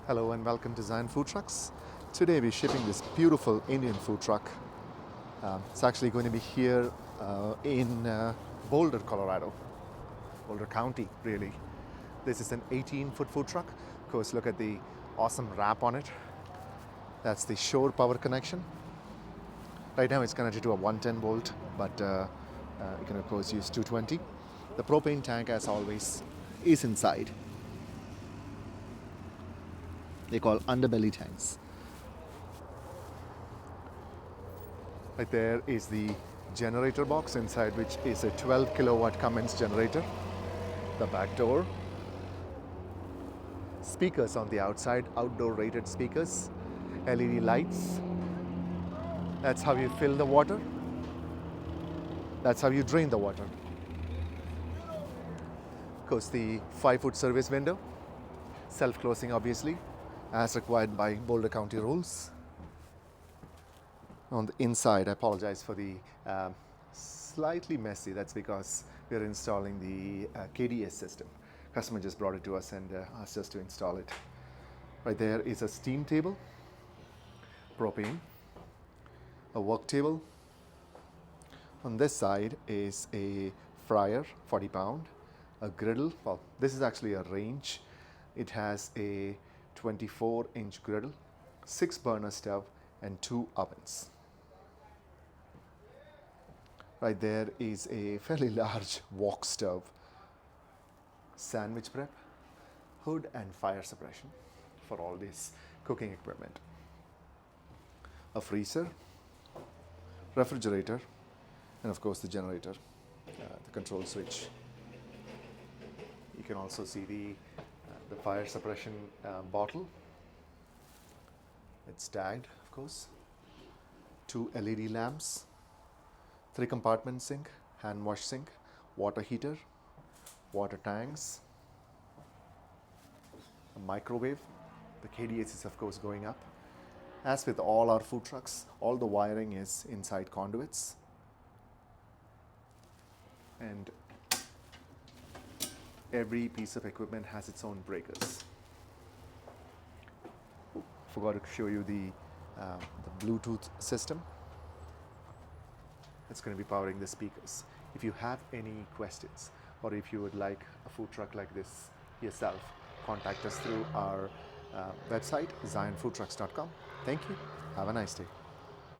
Hello and welcome to Zion Food Trucks. Today we're shipping this beautiful Indian food truck. It's actually going to be here in Boulder, Colorado. Boulder County, really. This is an 18-foot food truck. Of course, look at the awesome wrap on it. That's the shore power connection. Right now it's connected to a 110 volt, but you can of course use 220. The propane tank, as always, is inside. They call underbelly tanks. Right there is the generator box, inside which is a 12 kilowatt Cummins generator. The back door. Speakers on the outside, outdoor rated speakers. LED lights. That's how you fill the water. That's how you drain the water. Of course, the 5-foot service window. Self-closing, obviously, as required by Boulder County rules. On the inside, I apologize for the slightly messy. That's because we are installing the KDS system. Customer just brought it to us and asked us to install it. Right there is a steam table, propane, a work table. On this side is a fryer, 40 pound, a griddle. Well, this is actually a range. It has a 24-inch griddle, 6 burner stove, and 2 ovens. Right there is a fairly large wok stove, sandwich prep, hood and fire suppression for all this cooking equipment. A freezer, refrigerator, and of course the generator, the control switch. You can also see the fire suppression bottle. It's tagged, of course. 2 LED lamps, 3 compartment sink, hand wash sink, water heater, water tanks, a microwave. The KDS is of course going up. As with all our food trucks, all the wiring is inside conduits. And every piece of equipment has its own breakers. Forgot to show you the Bluetooth system. It's going to be powering the speakers. If you have any questions, or if you would like a food truck like this yourself, contact us through our website, zionfoodtrucks.com. Thank you. Have a nice day.